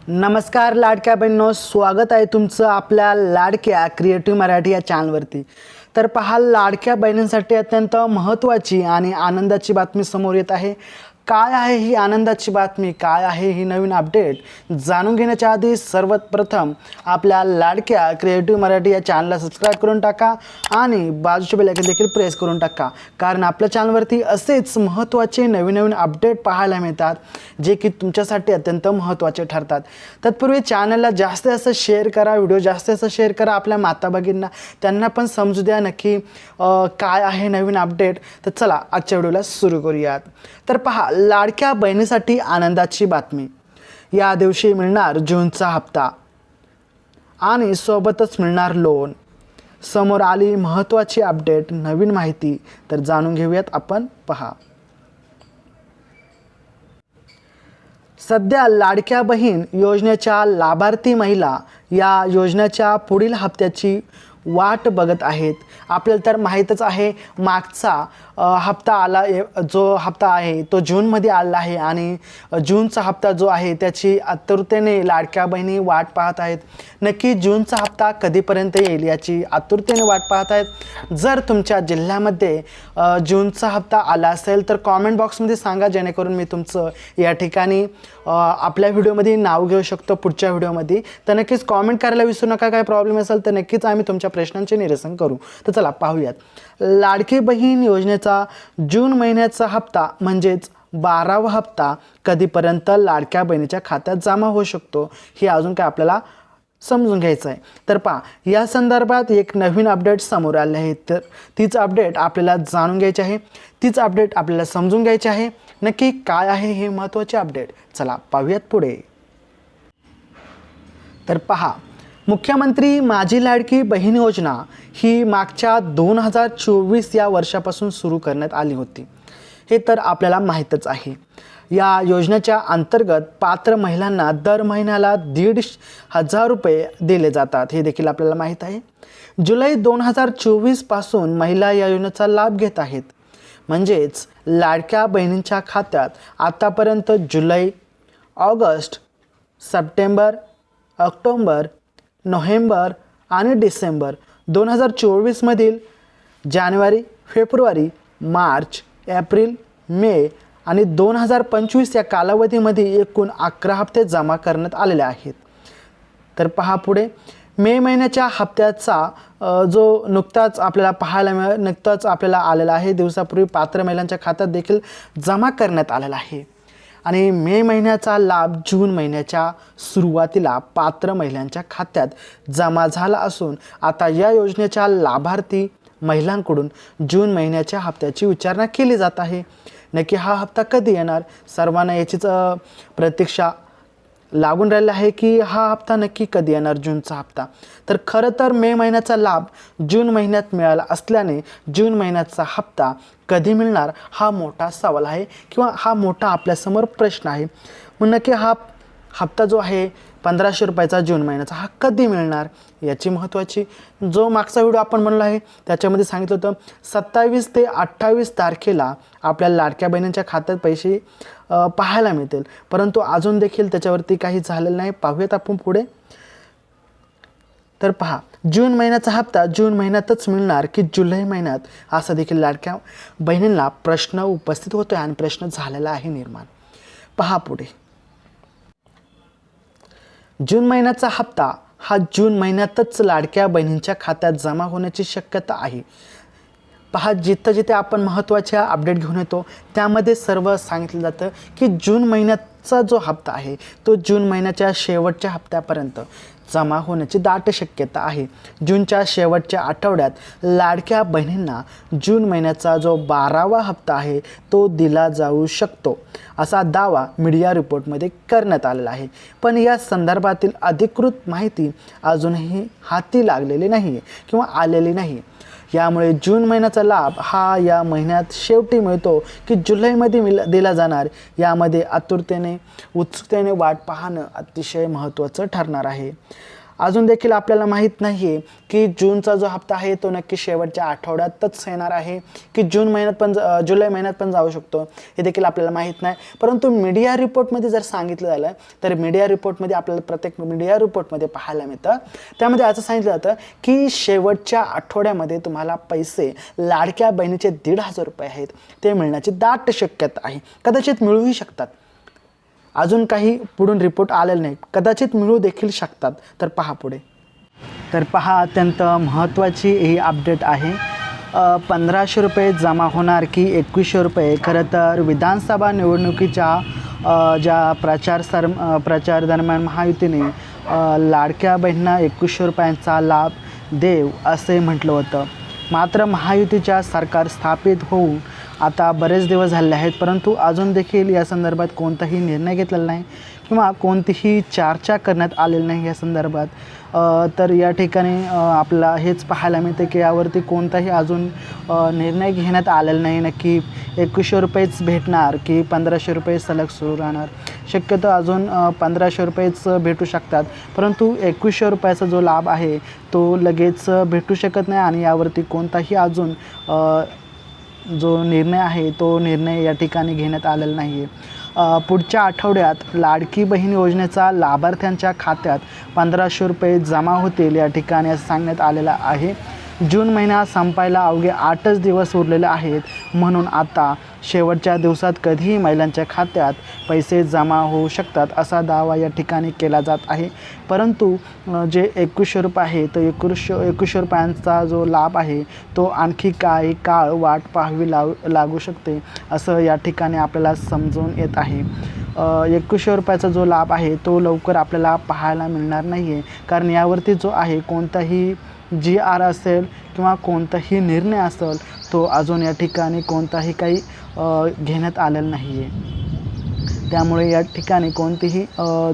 नमस्कार लाडक्या बहिणींनो, स्वागत आहे तुमचं आपल्या लाडक्या क्रिएटिव्ह मराठी या चॅनलवरती। तर पहा, लाडक्या बहिणींसाठी अत्यंत महत्त्वाची आणि आनंदाची बातमी समोर येत आहे। काय आहे ही आनंदाची बातमी, काय आहे ही नवीन अपडेट जाणून घेण्याच्या आधी सर्वात प्रथम आपल्या लाडक्या क्रिएटिव्ह मराठी या चॅनलला सबस्क्राइब करून टाका आणि बाजूचे बेल आयकॉन देखील प्रेस करून टाका, कारण आपल्या चॅनलवरती असेच महत्त्वाचे नवीन अपडेट पाहायला मिळतात जे की तुमच्यासाठी अत्यंत महत्त्वाचे ठरतात। तत्पूर्वी चॅनलला जास्तीत जास्त शेअर करा, व्हिडिओ जास्तीत जास्त शेअर करा आपल्या माता भगिनींना, त्यांना पण समजू द्या नक्की काय आहे नवीन अपडेट। तर चला आजच्या व्हिडिओला सुरू करूयात। तर पहा, लाडक्या बहिणीसाठी आनंदाची बातमी, या दिवशी मिळणार जूनचा हप्ता आणि सोबतच मिळणार लोन। समोर आली महत्त्वाची अपडेट, नवीन माहिती, तर जाणून घेऊयात आपण। पहा, सध्या लाडक्या बहीण योजनेच्या लाभार्थी महिला या योजनेच्या पुढील हप्त्याची वाट बघत आहेत। आपल्याला तर माहीतच आहे, मागचा हप्ता आला, जो हप्ता आहे तो जूनमध्ये आला आहे आणि जूनचा हप्ता जो आहे त्याची आतुरतेने लाडक्या बहिणी वाट पाहत आहेत। नक्की जूनचा हप्ता कधीपर्यंत येईल याची आतुरतेने वाट पाहत आहेत। जर तुमच्या जिल्ह्यामध्ये जूनचा हप्ता आला असेल तर कॉमेंट बॉक्समध्ये सांगा, जेणेकरून मी तुमचं या ठिकाणी आपल्या व्हिडिओमध्ये नाव घेऊ शकतो पुढच्या व्हिडिओमध्ये। तर नक्कीच कॉमेंट करायला विसरू नका, काय प्रॉब्लेम असेल तर नक्कीच आम्ही तुमच्या प्रश्नांचे निरसन करू। तर चला पाहूयात, लाडकी बहीण योजनेचा जून महिन्याचा हप्ता म्हणजेच 12वा हप्ता कधीपर्यंत लाडक्या बहिणीच्या खात्यात जमा होऊ शकतो हे अजून काय आपल्याला समजून घ्यायचं आहे। तर पहा, या संदर्भात एक नवीन अपडेट समोर आले आहे, तर तीच अपडेट आपल्याला जाणून घ्यायची आहे, तीच अपडेट आपल्याला समजून घ्यायची आहे। नक्की काय आहे हे महत्त्वाचे अपडेट, चला पाहूयात पुढे। तर पहा, मुख्यमंत्री माझी लाडकी बहीण योजना ही मागच्या 2024 या वर्षापासून सुरू करण्यात आली होती, हे तर आपल्याला माहीतच आहे। या योजनेच्या अंतर्गत पात्र महिलांना दर महिन्याला 1,500 रुपये दिले जातात, हे देखील आपल्याला माहीत आहे। जुलै 2024 पासून महिला या योजनेचा लाभ घेत आहेत। म्हणजेच लाडक्या बहिणींच्या खात्यात आतापर्यंत जुलै, ऑगस्ट, सप्टेंबर, ऑक्टोबर, नोव्हेंबर आणि डिसेंबर 2024 मधील जानेवारी, फेब्रुवारी, मार्च, एप्रिल, मे आणि 2025 या कालावधीमध्ये एकूण 11 हप्ते जमा करण्यात आलेले आहेत। तर पहा पुढे, मे महिन्याच्या हप्त्याचा जो नुकताच आपल्याला आलेला आहे, दिवसापूर्वी पात्र महिलांच्या खात्यात देखील जमा करण्यात आलेला आहे। आणि मे महिन्याचा लाभ जून महिन्याच्या सुरुवातीला पात्र महिलांच्या खात्यात जमा झाला असून आता या योजनेच्या लाभार्थी महिलांकडून जून महिन्याच्या हप्त्याची विचारणा केली जात आहे। नक्की हा हप्ता कधी येणार, सर्वांना याचीच प्रतीक्षा लागून राहिला आहे की हा हप्ता नक्की कधी येणार, जूनचा हप्ता। तर खरं तर मे महिन्याचा लाभ जून महिन्यात मिळाला असल्याने जून महिन्याचा हप्ता कधी मिळणार हा मोठा सवाल आहे, किंवा हा मोठा आपल्यासमोर प्रश्न आहे। मग नक्की हा हप्ता जो आहे 1,500 रुपयाचा जून महिन्याचा हा कधी मिळणार याची महत्त्वाची, जो मागचा व्हिडिओ आपण म्हणलो आहे त्याच्यामध्ये सांगितलं होतं 27 ते 28 तारखेला आपल्या लाडक्या बहिणींच्या खात्यात पैसे पाहायला मिळतील, परंतु अजून देखील त्याच्यावरती काही झालेलं नाही। पाहूयात आपण पुढे। तर पहा, जून महिन्याचा हप्ता जून महिन्यातच मिळणार की जुलै महिन्यात, असा देखील लाडक्या बहिणींना प्रश्न उपस्थित होतोय आणि प्रश्न झालेला आहे निर्माण। पहा पुढे, जून महिन्याचा हप्ता हा जून महिन्यातच लाडक्या बहिणींच्या खात्यात जमा होण्याची शक्यता आहे। पहा, जिथं जिथे आपण महत्त्वाच्या अपडेट घेऊन येतो त्यामध्ये सर्व सांगितलं जातं की जून महिन्याचा जो हप्ता आहे तो जून महिन्याच्या शेवटच्या हप्त्यापर्यंत जमा होण्याची दाट शक्यता आहे। जूनच्या शेवटच्या आठवड्यात लाडक्या बहिणींना जून महिन्याचा जो 12वा हप्ता आहे तो दिला जाऊ शकतो, असा दावा मीडिया रिपोर्टमध्ये करण्यात आलेला आहे। पण या संदर्भातील अधिकृत माहिती अजूनही हाती लागलेली नाही किंवा आलेली नाही। यामुळे जून महिन्याचा लाभ हा या महिन्यात शेवटी मिळतो की जुलैमध्ये दिला जाणार, यामध्ये आतुरतेने उत्सुकतेने वाट पाहणं अतिशय महत्त्वाचं ठरणार आहे। अजून देखील आपल्याला माहीत नाही आहे की जूनचा जो हप्ता आहे तो नक्की शेवटच्या आठवड्यातच येणार आहे की जून महिन्यात पण जुलै महिन्यात पण जाऊ शकतो, हे देखील आपल्याला माहीत नाही. परंतु मीडिया रिपोर्टमध्ये जर सांगितलं झालं तर मीडिया रिपोर्टमध्ये आपल्याला प्रत्येक मीडिया रिपोर्टमध्ये पाहायला मिळतं. त्यामध्ये असं सांगितलं जातं की शेवटच्या आठवड्यामध्ये तुम्हाला पैसे लाडक्या बहिणीचे 1,500 रुपये आहेत ते मिळण्याची दाट शक्यता आहे. कदाचित मिळूही शकतात. अजून काही पुढून रिपोर्ट आलेले नाही, कदाचित मिळू देखील शकतात. तर पहा पुढे. तर पहा, अत्यंत महत्त्वाची ही अपडेट आहे. 1,500 रुपये जमा होणार की 2,100 रुपये. खरं तर विधानसभा निवडणुकीच्या ज्या प्रचार दरम्यान महायुतीने लाडक्या बहिणींना 2,100 रुपयांचा लाभ देव असे म्हटलं होतं. मात्र महायुतीच्या सरकार स्थापित होऊन आता बरेच दिवस झाले आहेत, परंतु अजून देखील या संदर्भात कोणताही निर्णय घेतलेला नाही किंवा कोणतीही चर्चा करण्यात आलेली नाही या संदर्भात. तर या ठिकाणी आपल्याला हेच पाहायला मिळते की यावरती कोणताही अजून निर्णय घेण्यात आलेला नाही. नक्की 2,100 रुपयेच भेटणार की 1,500 रुपये सलग सुरू राहणार. शक्यतो अजून 1,500 रुपयेच भेटू शकतात, परंतु 2,100 रुपयाचा जो लाभ आहे तो लगेच भेटू शकत नाही आणि यावरती कोणताही अजून जो निर्णय आहे तो निर्णय या ठिकाणी घेण्यात आलेला नाही आहे. पुढच्या आठवड्यात लाडकी बहीण योजनेचा लाभार्थ्यांच्या खात्यात 1,500 रुपये जमा होतील या ठिकाणी असं सांगण्यात आलेलं आहे. जून महिना संपायला अवघे 8च दिवस उरलेले आहेत, म्हणून आता शेवटच्या दिवसात कधीही महिलांच्या खात्यात पैसे जमा होऊ शकतात असा दावा या ठिकाणी केला जात आहे. परंतु जे 2,100 रुपये आहे तर 2,100 रुपयांचा जो लाभ आहे तो आणखी काही काळ वाट पाहावी लागू शकते असं या ठिकाणी आपल्याला समजून येत आहे. 2,100 रुपयाचा जो लाभ आहे तो लवकर आपल्याला पाहायला मिळणार नाही आहे, कारण यावरती जो आहे कोणताही GR असेल किंवा कोणताही निर्णय असेल तो अजून या ठिकाणी कोणताही काही घेण्यात आलेला नाही आहे. त्यामुळे या ठिकाणी कोणतीही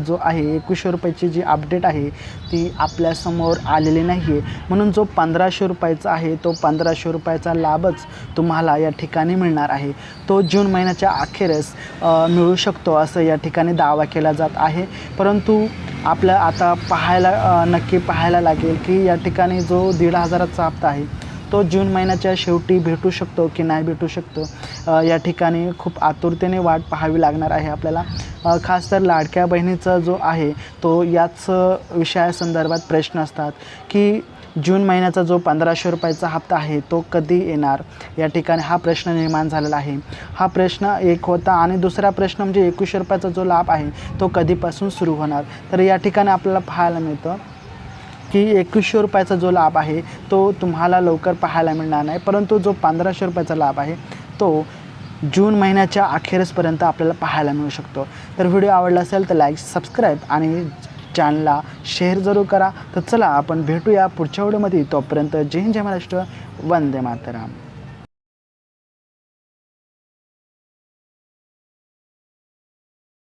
जो आहे 2,100 रुपयाची जी अपडेट आहे ती आपल्यासमोर आलेली नाही आहे. म्हणून जो 1,500 रुपयाचा आहे तो 1,500 रुपयाचा लाभच तुम्हाला या ठिकाणी मिळणार आहे. तो जून महिन्याच्या अखेरीस मिळू शकतो असं या ठिकाणी दावा केला जात आहे. परंतु आपल्या आता नक्की पाहायला लागेल की या ठिकाणी जो 1,500चा हप्ता आहे तो जून महिन्याच्या शेवटी भेटू शकतो की नाही भेटू शकतो. या ठिकाणी खूप आतुरतेने वाट पाहावी लागणार आहे आपल्याला. खास तर लाडक्या बहिणीचा जो आहे तो याच विषयासंदर्भात प्रश्न असतात की जून महिन्याचा जो 1,500 रुपयाचा हप्ता आहे तो कधी येणार, या ठिकाणी हा प्रश्न निर्माण झालेला आहे. हा प्रश्न एक होता आणि दुसरा प्रश्न म्हणजे 2,100 रुपयाचा जो लाभ आहे तो कधीपासून सुरू होणार. तर या ठिकाणी आपल्याला पाहायला मिळतं की 2,100 रुपयाचा जो लाभ आहे तो तुम्हाला लवकर पाहायला मिळणार नाही, परंतु जो 1,500 रुपयाचा लाभ आहे तो जून महिन्याच्या अखेरीसपर्यंत आपल्याला पाहायला मिळू शकतो. तर व्हिडिओ आवडला असेल तर लाईक, सबस्क्राईब आणि चॅनलला शेअर जरूर करा. तर चला आपण भेटूया पुढच्या व्हिडिओमध्ये. तोपर्यंत जय हिंद, जय महाराष्ट्र, वंदे मातरम.